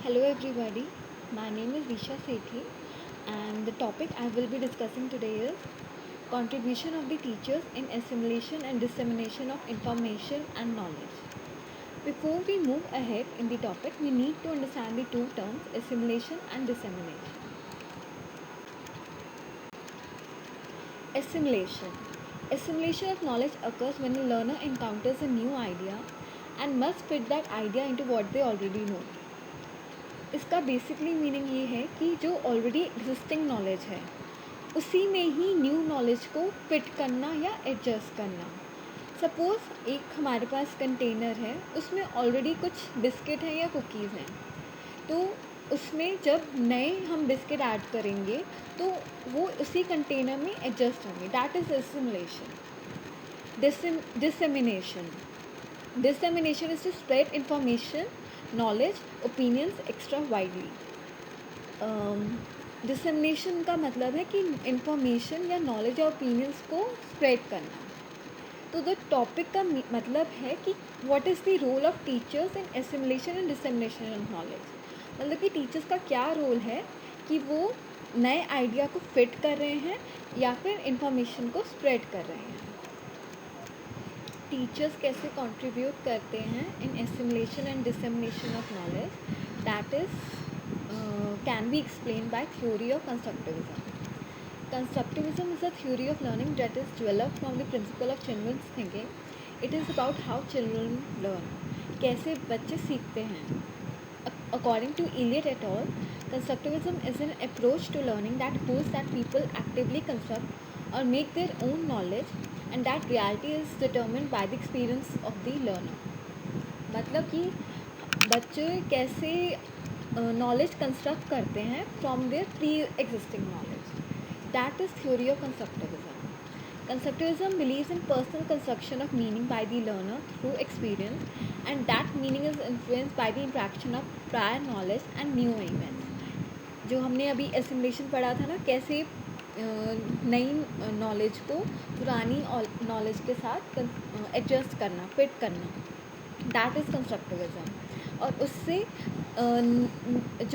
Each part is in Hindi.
Hello everybody, my name is Risha Sethi and the topic I will be discussing today is contribution of the teachers in assimilation and dissemination of information and knowledge. Before we move ahead in the topic, we need to understand the two terms assimilation and dissemination. Assimilation. Assimilation of knowledge occurs when a learner encounters a new idea and must fit that idea into what they already know. इसका बेसिकली मीनिंग ये है कि जो ऑलरेडी एग्जिस्टिंग नॉलेज है उसी में ही न्यू नॉलेज को फिट करना या एडजस्ट करना. सपोज़ एक हमारे पास कंटेनर है, उसमें ऑलरेडी कुछ बिस्किट हैं या कुकीज़ हैं, तो उसमें जब नए हम बिस्किट ऐड करेंगे तो वो उसी कंटेनर में एडजस्ट होंगे. That is assimilation. Dissemination. Dissemination is to spread information, knowledge, opinions extra widely. Dissemination का मतलब है कि information या knowledge या opinions को spread करना. तो द टॉपिक का मतलब है कि what is the role of teachers in assimilation and dissemination of knowledge. मतलब कि टीचर्स का क्या रोल है कि वो नए आइडिया को फिट कर रहे हैं या फिर इंफॉर्मेशन को स्प्रेड कर रहे हैं. टीचर्स कैसे कंट्रीब्यूट करते हैं in assimilation and dissemination of knowledge, that is can be explain by theory of constructivism. Constructivism is a theory of learning that is developed from the principle of children's thinking. It is about how children learn, कैसे बच्चे सीखते हैं. According to Elliott et al, constructivism is an approach to learning that holds that people actively construct or make their own knowledge and that reality is determined by the experience of the learner. मतलब कि बच्चे कैसे नॉलेज कंस्ट्रक्ट करते हैं from their pre existing knowledge. That is theory of constructivism. Constructivism believes in personal construction of meaning by the learner through experience, and that meaning is influenced by the interaction of prior knowledge and new events. जो हमने अभी एसिमुलेशन पढ़ा था ना, कैसे नई नॉलेज को पुरानी नॉलेज के साथ एडजस्ट करना, फिट करना. That is constructivism. और उससे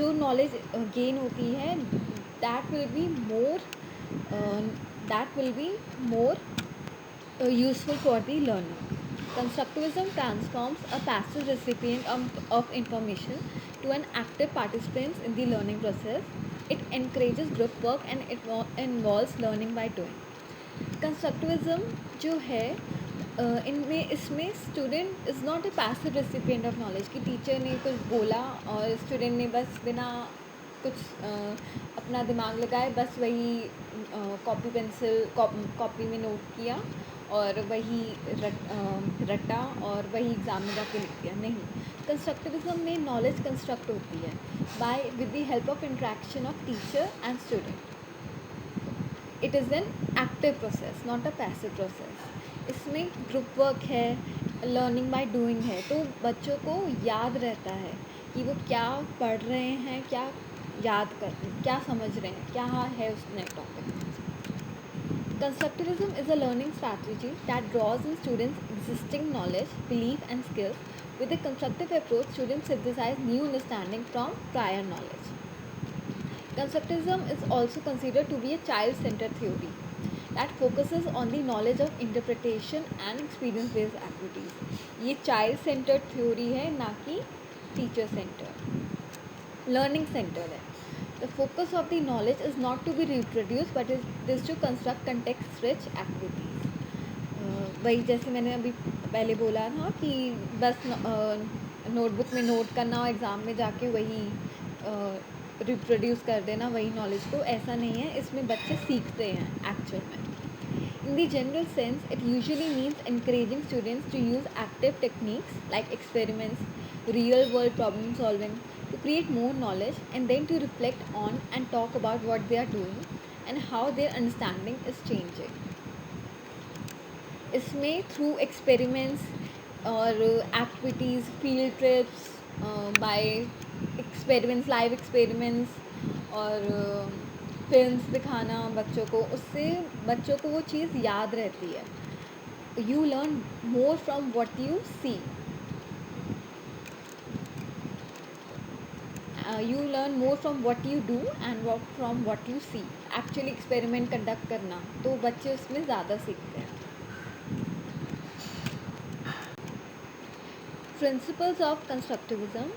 जो नॉलेज गेन होती है that will be more useful for the learner. Constructivism transforms a passive recipient of information to an active participant in the learning process. It encourages group work and it involves learning by doing. Constructivism जो है इसमें student is not a passive recipient of knowledge कि टीचर ने कुछ बोला और स्टूडेंट ने बस बिना कुछ अपना दिमाग लगाए बस वही कॉपी पेंसिल कॉपी में नोट किया और वही रटा और वही एग्ज़ाम में जाके लिख दिया. नहीं, कंस्ट्रक्टिविज्म में नॉलेज कंस्ट्रक्ट होती है by with the help of interaction of teacher and student. It is an active process, not a passive process. इसमें ग्रुप वर्क है, लर्निंग बाय डूइंग है, तो बच्चों को याद रहता है कि वो क्या पढ़ रहे हैं, क्या याद कर, क्या समझ रहे हैं, क्या है उसने topic. Constructivism is a learning strategy that draws on students' existing knowledge, belief and skills. With a constructive approach, students synthesize new understanding from prior knowledge. Constructivism is also considered to be a child-centered theory that focuses on the knowledge of interpretation and experience-based activities. ये child-centered theory है, ना कि teacher-centered. Learning-centered है. The focus of the knowledge is not to be reproduced but it is to construct context-rich activities. वही जैसे मैंने अभी पहले बोला था कि बस नोटबुक में नोट करना और एग्ज़ाम में जाके वही रिप्रोड्यूस कर देना वही नॉलेज को, ऐसा नहीं है. इसमें बच्चे सीखते हैं एक्चुअल में. In the general sense, it usually means encouraging students to use active techniques like experiments, real-world problem solving, to create more knowledge and then to reflect on and talk about what they are doing and how their understanding is changing. इसमें थ्रू एक्सपेरिमेंट्स और activities, field trips, by experiments, live experiments और फिल्म्स दिखाना बच्चों को, उससे बच्चों को वो चीज़ याद रहती है. You learn more from what you see. You learn more from what you do and from what you see. Actually experiment conduct करना, तो बच्चे उसमें ज़्यादा सीखते हैं. Principles of constructivism.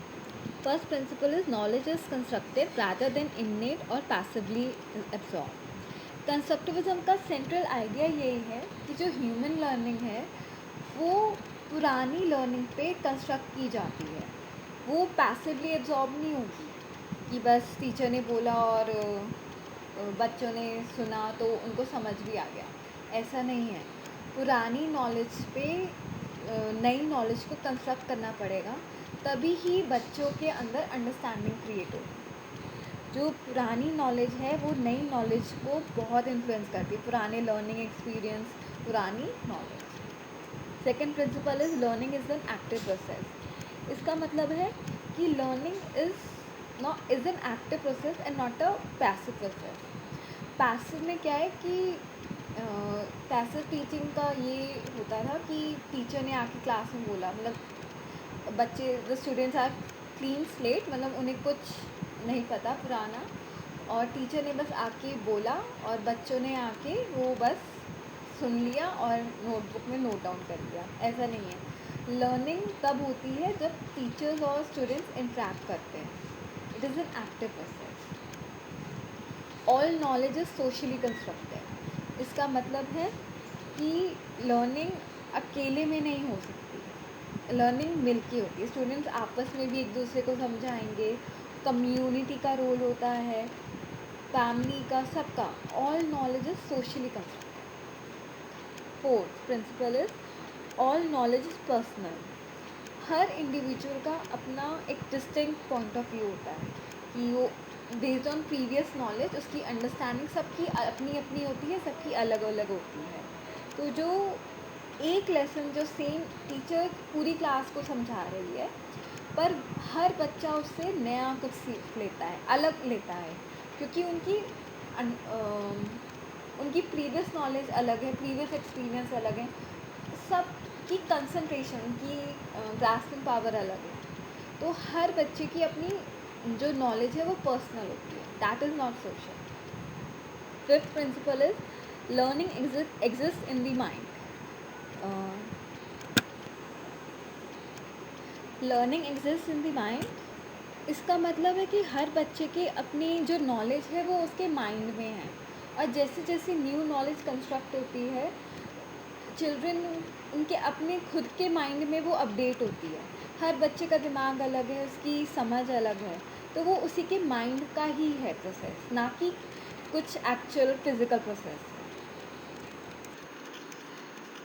First principle is knowledge is constructed rather than innate or passively absorbed. Constructivism का सेंट्रल आइडिया यही है कि जो ह्यूमन लर्निंग है वो पुरानी लर्निंग पे कंस्ट्रक्ट की जाती है. वो पैसिवली एब्जॉर्ब नहीं होगी कि बस टीचर ने बोला और बच्चों ने सुना तो उनको समझ भी आ गया. ऐसा नहीं है. पुरानी नॉलेज पे नई नॉलेज को कंस्ट्रक्ट करना पड़ेगा, तभी ही बच्चों के अंदर अंडरस्टैंडिंग क्रिएट होगी. जो पुरानी नॉलेज है वो नई नॉलेज को बहुत इन्फ्लुएंस करती है. पुराने लर्निंग एक्सपीरियंस, पुरानी knowledge. Second principle is learning is an active process. इसका मतलब है कि learning is an active process and not a passive process. Passive में क्या है कि पैसिव टीचिंग का ये होता था कि टीचर ने आके क्लास में बोला, मतलब बच्चे the students are clean slate, मतलब उन्हें कुछ नहीं पता पुराना, और टीचर ने बस आके बोला और बच्चों ने आके वो बस सुन लिया और नोटबुक में नोट डाउन कर लिया. ऐसा नहीं है. लर्निंग तब होती है जब टीचर्स और स्टूडेंट्स इंटरेक्ट करते हैं. It is an active process. All knowledge is socially constructed. इसका मतलब है कि लर्निंग अकेले में नहीं हो सकती. लर्निंग मिलके होती है. स्टूडेंट्स आपस में भी एक दूसरे को समझाएंगे. कम्युनिटी का रोल होता है, फैमिली का, सबका. All knowledge is socially constructed. Fourth principle is all knowledge is personal. हर इंडिविजुअल का अपना एक डिस्टिंक्ट पॉइंट ऑफ व्यू होता है कि वो बेस्ड ऑन प्रीवियस नॉलेज उसकी अंडरस्टैंडिंग सबकी अपनी अपनी होती है, सबकी अलग अलग होती है. तो जो एक लेसन जो सेम टीचर पूरी क्लास को समझा रही है, पर हर बच्चा उससे नया कुछ सीख लेता है, अलग लेता है, क्योंकि उनकी प्रीवियस नॉलेज अलग है, प्रीवियस एक्सपीरियंस अलग है, सबकी कंसंट्रेशन, उनकी ग्रास्पिंग पावर अलग है. तो हर बच्चे की अपनी जो नॉलेज है वो पर्सनल होती है. That is not social. Fifth principle is learning exist in the mind. Learning exist in the mind, इसका मतलब है कि हर बच्चे के अपनी जो नॉलेज है वो उसके माइंड में है, और जैसे जैसे न्यू नॉलेज कंस्ट्रक्ट होती है, चिल्ड्रन उनके अपने खुद के माइंड में वो अपडेट होती है. हर बच्चे का दिमाग अलग है, उसकी समझ अलग है, तो वो उसी के माइंड का ही है प्रोसेस, ना कि कुछ actual physical process.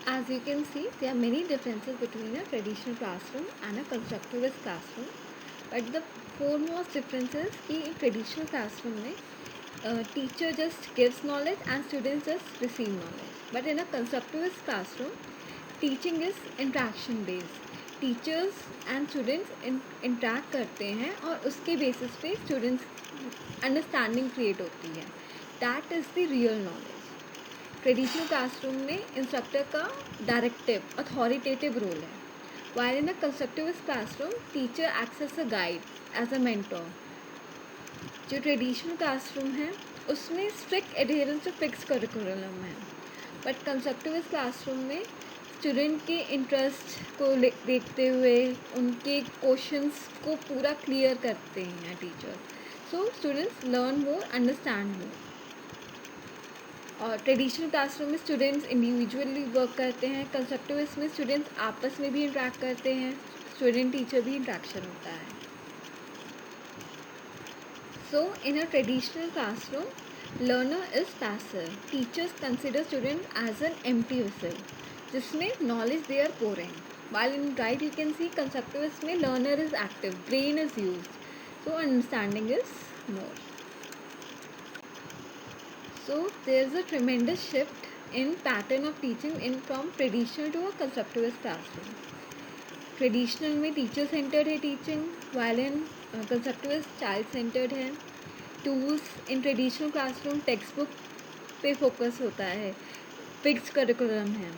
As you can see, there are many differences between a traditional classroom and a constructivist classroom. But the foremost difference is कि in traditional classroom में teacher just gives knowledge and students just receive knowledge. But in a constructivist classroom, teaching is interaction based. Teachers and students interact करते हैं और उसके basis पे students understanding create होती है. That is the real knowledge. Traditional classroom में इंस्ट्रक्टर का डायरेक्टिव, अथॉरिटेटिव रोल है, while in a constructivist classroom teacher acts as a guide, as a mentor. जो ट्रेडिशनल क्लासरूम है उसमें strict adherence to fix curriculum है, बट कंस्ट्रक्टिविस्ट क्लासरूम में स्टूडेंट के इंटरेस्ट को देखते हुए उनके क्वेश्चंस को पूरा क्लियर करते हैं teacher. So students learn more, understand more. और ट्रेडिशनल क्लासरूम में स्टूडेंट्स इंडिविजुअली वर्क करते हैं. कंस्ट्रक्टिविस्ट में स्टूडेंट्स आपस में भी इंटरेक्ट करते हैं, स्टूडेंट टीचर भी इंटरेक्शन होता है. So in a traditional classroom learner is passive. Teachers consider student as an empty vessel जिसमें knowledge they are pouring. While in right you can see constructivist में learner is active, brain is used, so understanding is more. So there's a tremendous shift in pattern of teaching from traditional to a constructivist classroom. Traditional में teacher centered है teaching, while in constructivist child centered है. Tools in traditional classroom textbook पे focus होता है, fixed curriculum है,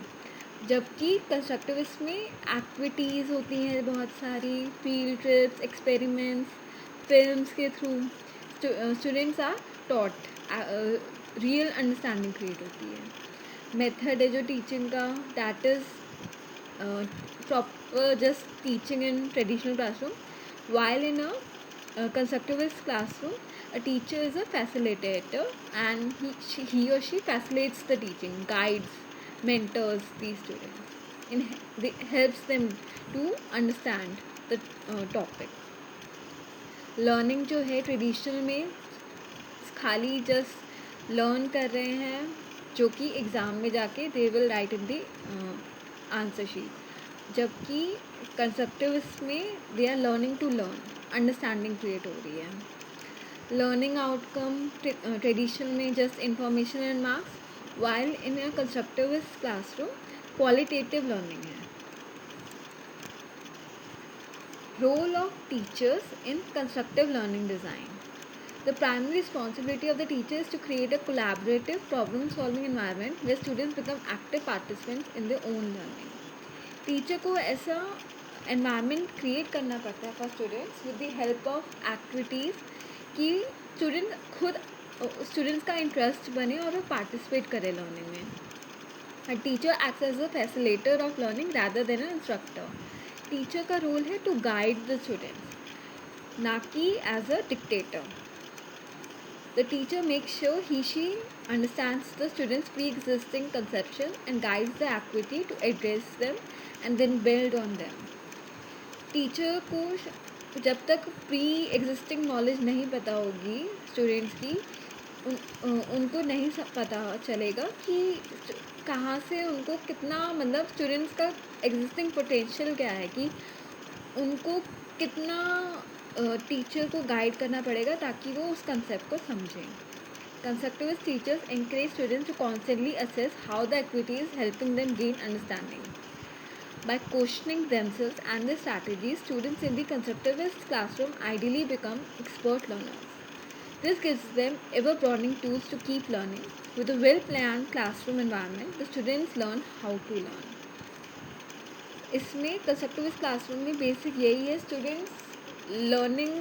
जबकि constructivist में activities होती हैं बहुत सारी, field trips, experiments, फिल्म्स के through students are taught, real understanding create होती है। मेथड है जो टीचिंग का, that is proper just teaching in traditional classroom, while in a constructivist classroom a teacher is a facilitator and he or she facilitates the teaching, guides, mentors these students and helps them to understand the topic. Learning जो है ट्रेडिशनल में खाली जस्ट लर्न कर रहे हैं, जो कि एग्ज़ाम में जाके they will write in the answer sheet, जबकि कंसेप्टिविस्ट में they are learning to learn, understanding create हो रही है। लर्निंग आउटकम ट्रेडिशनल में just information and marks, while in a constructivist classroom qualitative learning है। Role of teachers in constructive learning design. The primary responsibility of the teacher is to create a collaborative problem-solving environment where students become active participants in their own learning. Teacher को ऐसा environment create करना पड़ता है for students with the help of activities कि स्टूडेंट्स का इंटरेस्ट बने और वो पार्टिसिपेट करे लर्निंग में. A teacher acts as a facilitator of learning rather than an instructor. Teacher का रोल है टू गाइड द स्टूडेंट्स, ना कि as a dictator. The teacher make sure he she understands the students pre existing conception and guides the activity to address them and then build on them. Teacher को जब तक प्री एग्जिस्टिंग नॉलेज नहीं पता होगी स्टूडेंट्स की, उनको नहीं पता चलेगा कि कहाँ से उनको कितना, मतलब स्टूडेंट्स का एग्जिस्टिंग पोटेंशियल क्या है, कि उनको कितना टीचर को गाइड करना पड़ेगा ताकि वो उस कंसेप्ट को समझें. Constructivist teachers encourage students to constantly assess how the activity is helping them gain understanding. By questioning themselves and their strategies, students in the constructivist classroom ideally become expert learners. This gives them ever-broadening tools to keep learning. With a well-planned classroom environment, the students learn how to learn. इसमें कंस्ट्रक्टिविस्ट क्लासरूम में बेसिक यही है, स्टूडेंट्स लर्निंग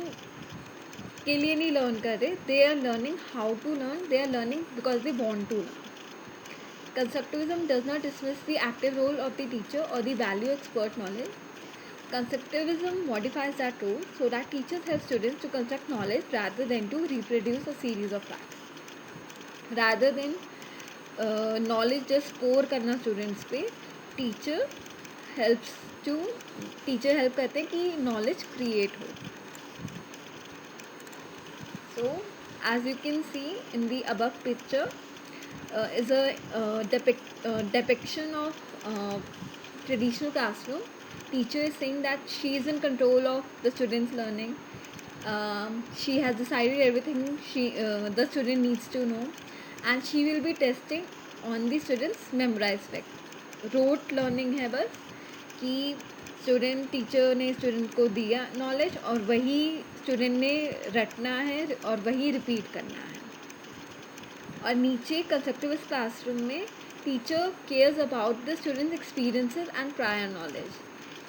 के लिए नहीं लर्न कर रहे, they are learning how to learn, they are learning because they want to learn. Constructivism does not dismiss the active role of the teacher or the value of expert knowledge. Constructivism modifies that role so that teachers help students to construct knowledge rather than to reproduce a series of facts. Rather than knowledge just score करना students पे, teacher help करते हैं कि knowledge create हो. So as you can see in the above picture is a depiction of traditional classroom. Teacher is saying that she is in control of the students learning. She has decided everything the student needs to know, and she will be testing on the students memorized fact. rote learning है बस कि टीचर ने स्टूडेंट को दिया नॉलेज और वही स्टूडेंट ने रटना है और वही रिपीट करना है. और नीचे कंस्ट्रक्टिविस्ट क्लासरूम में teacher cares about the students experiences and prior knowledge.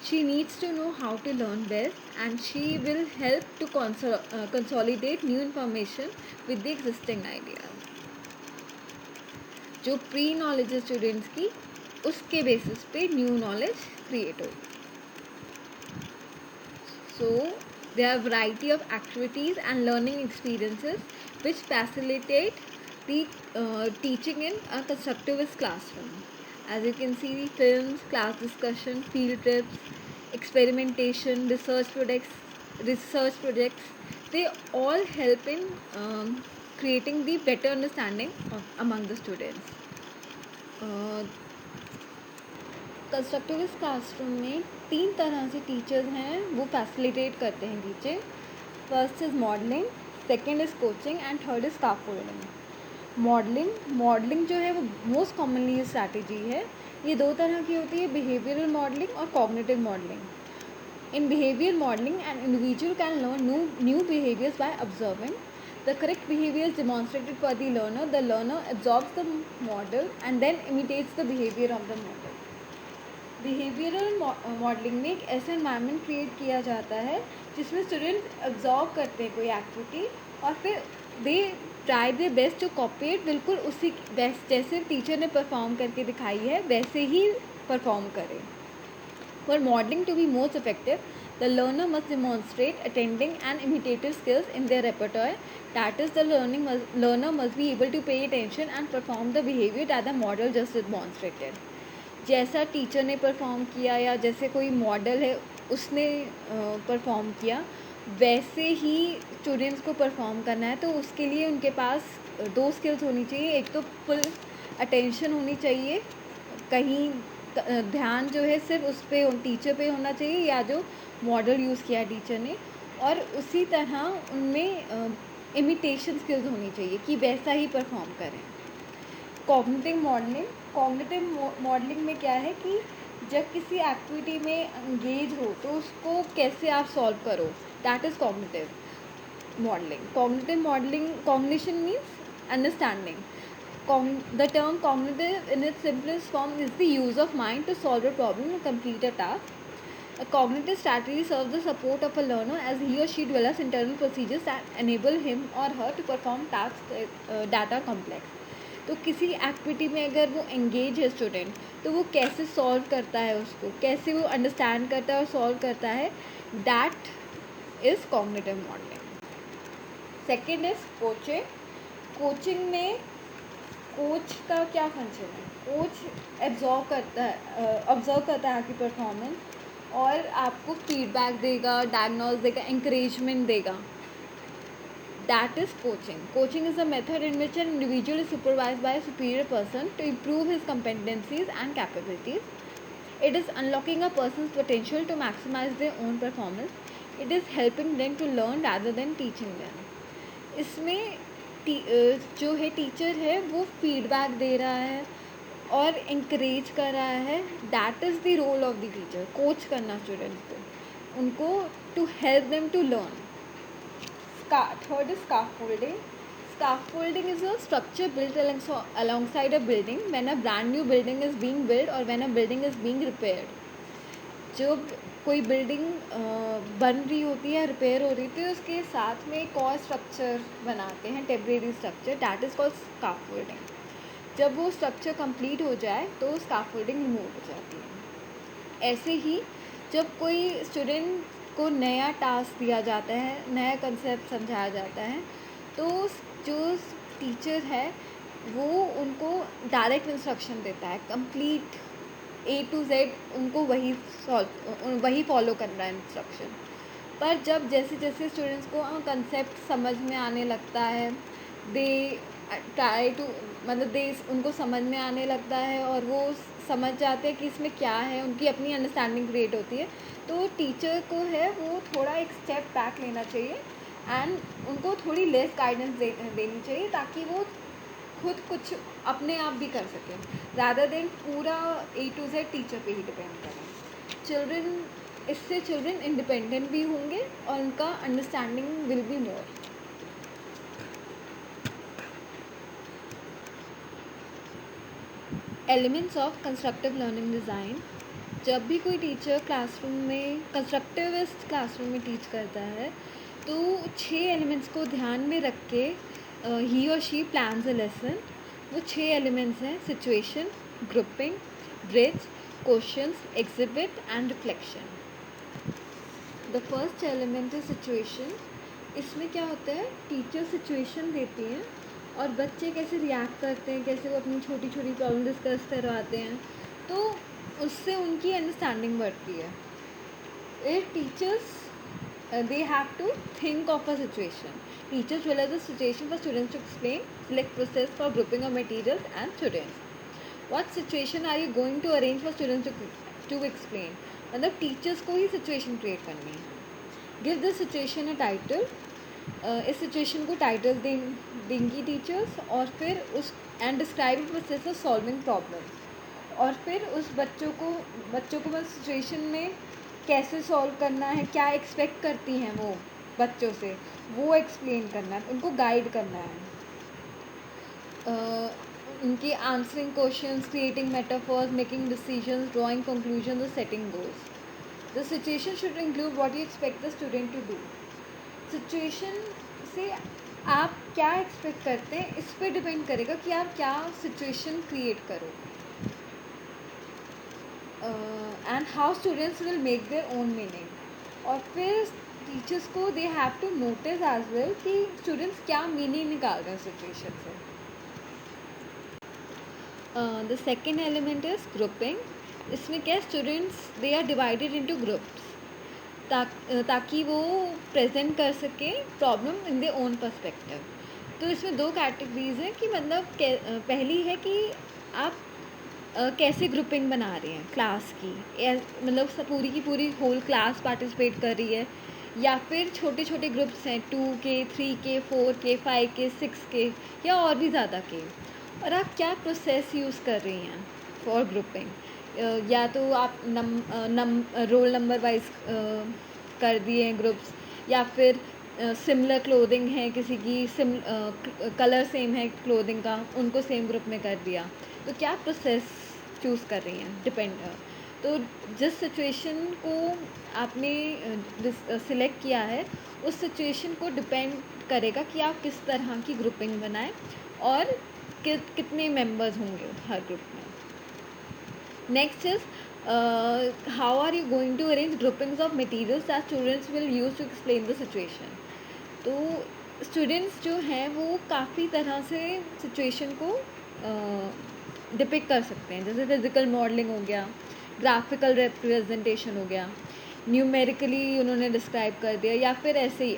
She needs to know how to learn best and she will help to consolidate new information with the existing ideas. जो प्री नॉलेज है स्टूडेंट्स की, उसके बेसिस पे न्यू नॉलेज क्रिएट होगी. So there are a variety of activities and learning experiences which facilitate the teaching in a constructivist classroom. As you can see, films, class discussion, field trips, experimentation, research projects, they all help in creating the better understanding among the students. Constructivist classroom में 3 तरह से टीचर्स हैं, वो फैसिलिटेट करते हैं teacher. First is modelling, second is coaching and third is scaffolding. Modelling जो है वो मोस्ट कॉमनली स्ट्रैटेजी है. ये 2 तरह की होती है, बिहेवियरल मॉडलिंग और cognitive modelling. In behaviour modelling an individual can learn new behaviours by observing. The correct behavior is demonstrated by the learner. The learner absorbs the model and then imitates the behavior of the model. Behavioural modelling में एक ऐसा इन्वायरमेंट क्रिएट किया जाता है जिसमें स्टूडेंट्स ऑब्जर्व करते हैं कोई एक्टिविटी और फिर they try they best to copy it, बिल्कुल उसी बेस्ट जैसे टीचर ने परफॉर्म करके दिखाई है वैसे ही परफॉर्म करें. For modeling to be most effective, the learner must demonstrate attending and imitative skills in their repertoire. That is, the learner must be able to pay attention and perform the behavior that the model just demonstrated. जैसा टीचर ने परफॉर्म किया या जैसे कोई मॉडल है उसने परफॉर्म किया वैसे ही स्टूडेंट्स को परफॉर्म करना है. तो उसके लिए उनके पास दो स्किल्स होनी चाहिए. एक तो फुल अटेंशन होनी चाहिए, कहीं ध्यान जो है सिर्फ उस पर टीचर पे होना चाहिए या जो मॉडल यूज़ किया टीचर ने, और उसी तरह उनमें इमिटेशन स्किल्स होनी चाहिए कि वैसा ही परफॉर्म करें. कॉग्निटिव मॉडलिंग में क्या है कि जब किसी एक्टिविटी में एंगेज हो तो उसको कैसे आप सॉल्व करो, that is cognitive modelling. Cognitive modelling, cognition means understanding. The term cognitive in its simplest form is the use of mind to solve a problem and complete a task. A cognitive strategy serves the support of a learner as he or she develops internal procedures that enable him or her to perform tasks that are complex. तो किसी एक्टिविटी में अगर वो एंगेज है स्टूडेंट तो वो कैसे सॉल्व करता है, उसको कैसे वो अंडरस्टैंड करता है और सॉल्व करता है, that is cognitive modelling. Second is coaching. Coaching में कोच का क्या फंक्शन है? कोच ऑब्जर्व करता है आपकी परफॉर्मेंस और आपको फीडबैक देगा, डायग्नोज देगा, इंकरेजमेंट देगा. That is coaching. Coaching is a method in which an individual is supervised by a superior person to improve his competencies and capabilities. It is unlocking a person's potential to maximize their own performance. It is helping them to learn rather than teaching them. इसमें जो है टीचर है वो फीडबैक दे रहा है और इंकरेज कर रहा है. That is the role of the teacher, coach करना स्टूडेंट्स को, उनको to help them to learn. Third is scaffolding. Scaffolding is a structure built alongside a building when a brand new building is being built or when a building is being repaired. जब कोई बिल्डिंग बन रही होती है, रिपेयर हो रही थी, तो उसके साथ में एक और स्ट्रक्चर बनाते हैं, temporary structure, that is called scaffolding. जब वो स्ट्रक्चर कंप्लीट हो जाए तो स्काफोल्डिंग रिमूव हो जाती है. ऐसे ही जब कोई स्टूडेंट को नया टास्क दिया जाता है, नया कंसेप्ट समझाया जाता है, तो जो टीचर है वो उनको डायरेक्ट इंस्ट्रक्शन देता है, कंप्लीट A to Z उनको वही फॉलो करना है इंस्ट्रक्शन. पर जब जैसे जैसे स्टूडेंट्स को कंसेप्ट समझ में आने लगता है, दे ट्राई टू उनको समझ में आने लगता है और वो समझ जाते हैं कि इसमें क्या है, उनकी अपनी अंडरस्टैंडिंग क्रिएट होती है. तो टीचर को है वो थोड़ा एक स्टेप बैक लेना चाहिए एंड उनको थोड़ी लेस गाइडेंस देनी चाहिए ताकि वो खुद कुछ अपने आप भी कर सकें, रादर देन पूरा A to Z टीचर पे ही डिपेंड करें. इससे चिल्ड्रन इंडिपेंडेंट भी होंगे और उनका understanding will be more. Elements of constructive learning design. जब भी कोई टीचर क्लासरूम में कंस्ट्रक्टिविस्ट क्लासरूम में टीच करता है तो 6 एलिमेंट्स को ध्यान में रख के ही और शी प्लान्स अ लेसन. वो 6 एलिमेंट्स हैं: situation, grouping, bridge, questions, exhibit and reflection. The first element is situation. इसमें क्या होता है, टीचर सिचुएशन देती हैं और बच्चे कैसे रिएक्ट करते हैं, कैसे वो अपनी छोटी छोटी प्रॉब्लम डिस्कस करवाते हैं, तो उससे उनकी अंडरस्टैंडिंग बढ़ती है. Teachers they have to think of a situation. Teachers realize the situation for students to explain, select process for grouping of materials and students. What situation are you going to arrange for students to explain? मतलब टीचर्स को ही सिचुएशन क्रिएट करनी है. Give the situation a title. इस सिचुएशन को टाइटल देंगी टीचर्स और फिर उस and describe process of solving problem. और फिर उस बच्चों को बस सिचुएशन में कैसे सॉल्व करना है, क्या एक्सपेक्ट करती हैं वो बच्चों से, वो एक्सप्लेन करना है, उनको गाइड करना है. उनकी answering questions, creating metaphors, making decisions, drawing conclusion और setting goals. The situation should include what you expect the student to do. Situation से आप क्या एक्सपेक्ट करते हैं इस पे डिपेंड करेगा कि आप क्या सिचुएशन क्रिएट करो. And how students will make their own meaning. और फिर टीचर्स को they have to notice as well कि स्टूडेंट्स क्या मीनिंग निकाल रहे हैं सिचुएशन से. The second element is grouping. इसमें क्या, students they are divided into groups ताकि वो प्रेजेंट कर सके problem in their own perspective. तो इसमें दो कैटेगरीज हैं कि मतलब पहली है कि आप कैसे ग्रुपिंग बना रहे हैं क्लास की, मतलब पूरी की पूरी होल क्लास पार्टिसिपेट कर रही है या फिर छोटे छोटे ग्रुप्स हैं 2 के, 3 के, 4 के, 5 के, 6 के या और भी ज़्यादा के. और आप क्या प्रोसेस यूज़ कर रही हैं फॉर ग्रुपिंग. या तो आप रोल नंबर वाइज कर दिए हैं ग्रुप्स, या फिर सिमिलर क्लोथिंग है किसी की, कलर सेम है क्लोथिंग का, उनको सेम ग्रुप में कर दिया. तो क्या प्रोसेस चूज़ कर रही हैं डिपेंड. तो जिस सिचुएशन को आपने सिलेक्ट किया है उस सिचुएशन को डिपेंड करेगा कि आप किस तरह की ग्रुपिंग बनाएं और कितने मेंबर्स होंगे हर ग्रुप में. Next is how are you going to arrange groupings of materials that students will use to explain the situation. तो स्टूडेंट्स जो हैं वो काफ़ी तरह से सिचुएशन को डिपिक्ट कर सकते हैं. जैसे फिजिकल मॉडलिंग हो गया, ग्राफिकल रिप्रेजेंटेशन हो गया, न्यूमेरिकली उन्होंने डिस्क्राइब कर दिया, या फिर ऐसे ही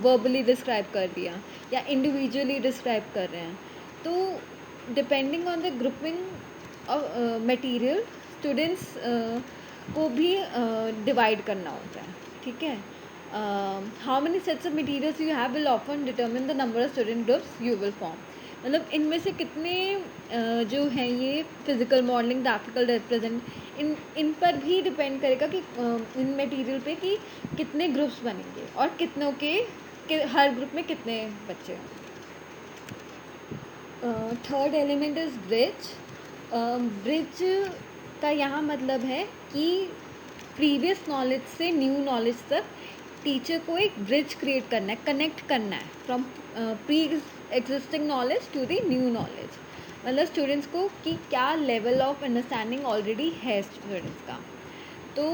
वर्बली डिस्क्राइब कर दिया, या इंडिविजुअली डिस्क्राइब कर रहे हैं. तो depending on the grouping of material students को भी डिवाइड करना होता है. ठीक है. How many sets of materials you have will often determine the number of student groups you will form. मतलब इनमें से कितने जो हैं ये फिज़िकल मॉडलिंग, ग्राफिकल रिप्रेजेंट, इन पर भी डिपेंड करेगा कि इन मटेरियल पे कि कितने ग्रुप्स बनेंगे और कितनों के हर ग्रुप में कितने बच्चे होंगे. Third element is bridge. Bridge का यहाँ मतलब है कि प्रीवियस नॉलेज से न्यू नॉलेज तक टीचर को एक ब्रिज क्रिएट करना है, कनेक्ट करना है from pre existing knowledge to the new knowledge. मतलब स्टूडेंट्स को कि क्या लेवल ऑफ अंडरस्टैंडिंग ऑलरेडी है स्टूडेंट्स का, तो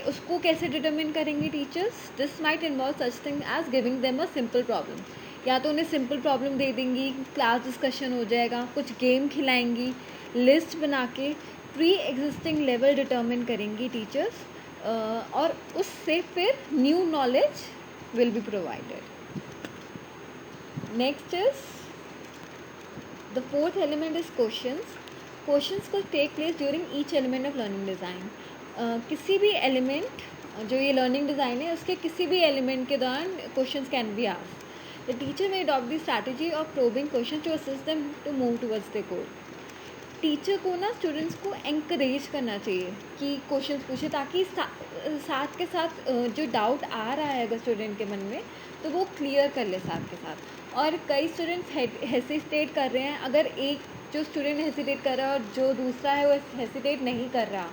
उसको कैसे डिटरमिन करेंगे teachers. This might involve such thing as giving them a simple problem. या तो उन्हें सिंपल प्रॉब्लम दे देंगी, क्लास डिस्कशन हो जाएगा, कुछ गेम खिलाएंगी, लिस्ट बना के प्री एग्जिस्टिंग लेवल डिटरमिन करेंगी टीचर्स, और उससे फिर new knowledge will be provided. Next is the fourth element is questions. Questions को take place during each element of learning design. किसी भी एलिमेंट जो ये लर्निंग डिज़ाइन है उसके किसी भी एलिमेंट के दौरान questions can be asked. The teacher may adopt the strategy of probing question to assist them to move towards the goal. Teacher को ना स्टूडेंट्स को एंकरेज करना चाहिए कि क्वेश्चंस पूछे, ताकि साथ के साथ जो डाउट आ रहा है अगर स्टूडेंट के मन में तो वो क्लियर कर ले साथ के साथ. और कई स्टूडेंट्स हेसिटेट कर रहे हैं. अगर एक जो स्टूडेंट हेसिटेट कर रहा है और जो दूसरा है वो हेसिटेट नहीं कर रहा,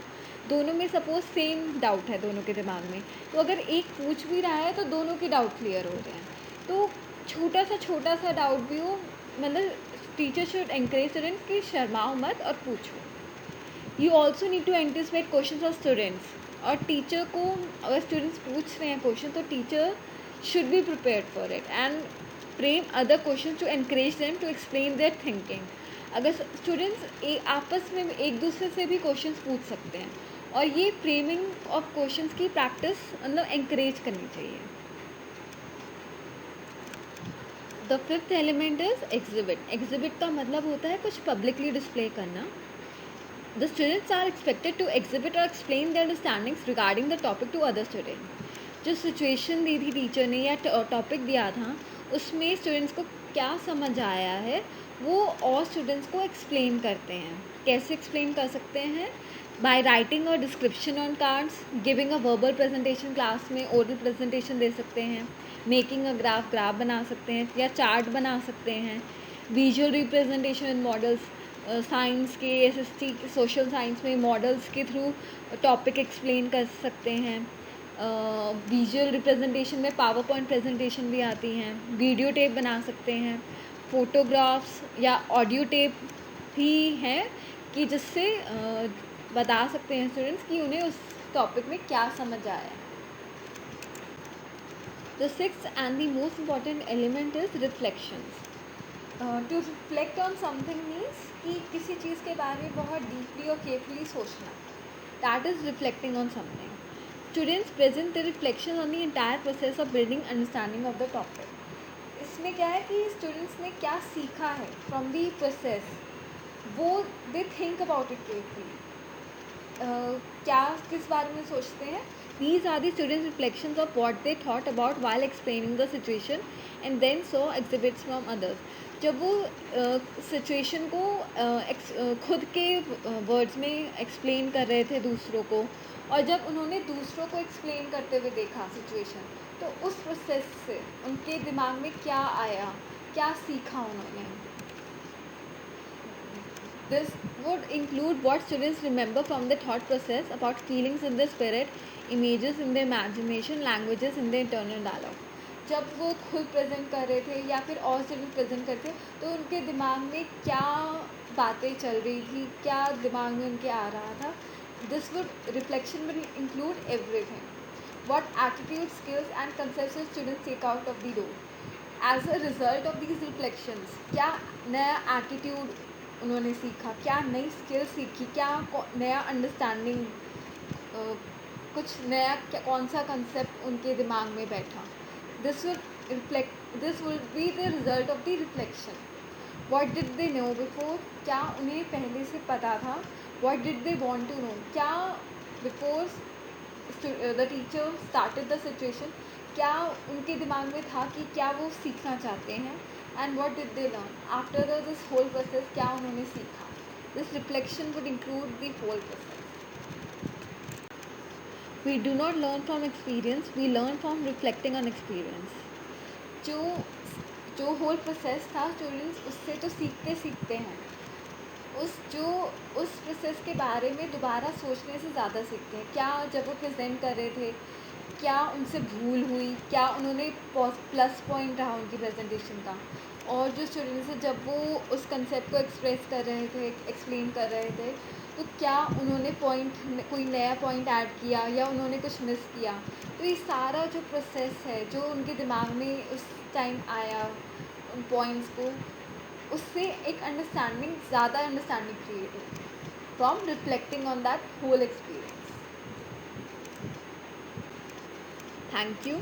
दोनों में सपोज सेम डाउट है दोनों के दिमाग में, तो अगर एक पूछ भी रहा है तो दोनों के डाउट क्लियर हो रहे हैं. तो छोटा सा डाउट भी हो, मतलब टीचर शुड एंकरेज स्टूडेंट्स कि शर्माओ मत और पूछो. You also need to anticipate question of students. और टीचर को अगर स्टूडेंट्स पूछ रहे हैं क्वेश्चन तो teacher should be prepared for it and frame other question to encourage them to explain their thinking. अगर स्टूडेंट्स आपस में एक दूसरे से भी क्वेश्चंस पूछ सकते हैं, और ये फ्रेमिंग ऑफ क्वेश्चंस की प्रैक्टिस मतलब एंकरेज करनी चाहिए. The fifth element is exhibit. Exhibit का मतलब होता है कुछ पब्लिकली डिस्प्ले करना. The students are expected to exhibit और explain their understandings regarding the topic to other student. जो सिचुएशन दी थी टीचर ने या टॉपिक दिया था उसमें स्टूडेंट्स को क्या समझ आया है वो और स्टूडेंट्स को एक्सप्लेन करते हैं. कैसे एक्सप्लेन कर सकते हैं? बाय राइटिंग और description on cards, giving a verbal presentation, class में ओरल प्रेजेंटेशन दे सकते हैं, मेकिंग अ ग्राफ बना सकते हैं या चार्ट बना सकते हैं, visual representation in models, science के, एसएसटी, सोशल साइंस में मॉडल्स के थ्रू टॉपिक एक्सप्लेन कर सकते हैं। विजुअल रिप्रेजेंटेशन में पावर पॉइंट प्रेजेंटेशन भी आती हैं, वीडियो टेप बना सकते हैं, फ़ोटोग्राफ्स या ऑडियो टेप भी हैं कि जिससे बता सकते हैं स्टूडेंट्स कि उन्हें उस टॉपिक में क्या समझ आया। The sixth and the most important element is reflections. To reflect on something means कि किसी चीज़ के बारे में बहुत deeply और carefully सोचना. That is reflecting on something. Students present their reflection on the entire process of building understanding of the topic. इसमें क्या है कि स्टूडेंट्स ने क्या सीखा है from the process, वो they think about it carefully. क्या किस बारे में सोचते हैं. These are the students' reflections of what they thought about while explaining the situation and then saw exhibits from others. जब वो सिचुएशन को खुद के वर्ड्स में एक्सप्लेन कर रहे थे दूसरों को, और जब उन्होंने दूसरों को एक्सप्लेन करते हुए देखा सिचुएशन, तो उस प्रोसेस से उनके दिमाग में क्या आया, क्या सीखा उन्होंने. This would include what students remember from the thought process about feelings in the spirit, images in the imagination, languages in the internal dialogue. जब वो खुद प्रेजेंट कर रहे थे या फिर और स्टूडेंट प्रेजेंट करते तो उनके दिमाग में क्या बातें चल रही थी, क्या दिमाग में उनके आ रहा था. This reflection will include everything. What attitude, skills and concepts students take out of the role. As a result of these reflections, क्या नया एटीट्यूड उन्होंने सीखा, क्या नई स्किल सीखी, क्या नया अंडरस्टैंडिंग, कुछ नया कौन सा कंसेप्ट उनके दिमाग में बैठा. This will be the result of the reflection. What did they know before, क्या उन्हें पहले से पता था. What did they want to know, क्या before the teacher started the situation, क्या उनके दिमाग में था कि क्या वो सीखना चाहते हैं. And what did they learn after this whole process, क्या उन्होंने सीखा. This reflection would include the whole process. We do not learn from experience, we learn from reflecting on experience. जो whole process था स्टूडेंट्स उससे तो सीखते हैं, उस प्रोसेस के बारे में दोबारा सोचने से ज़्यादा सीखते हैं. क्या जब वो प्रेजेंट कर रहे थे क्या उनसे भूल हुई, क्या उन्होंने प्लस पॉइंट रहा उनकी प्रेजेंटेशन का. और जो स्टूडेंट्स हैं जब वो उस कंसेप्ट को एक्सप्रेस कर रहे थे, एक्सप्लेन कर रहे थे, तो क्या उन्होंने कोई नया पॉइंट ऐड किया या उन्होंने कुछ मिस किया. तो ये सारा जो प्रोसेस है जो उनके दिमाग में उस टाइम आया उन पॉइंट्स को, उससे एक ज़्यादा अंडरस्टैंडिंग क्रिएट हुई from reflecting on that whole experience. Thank you.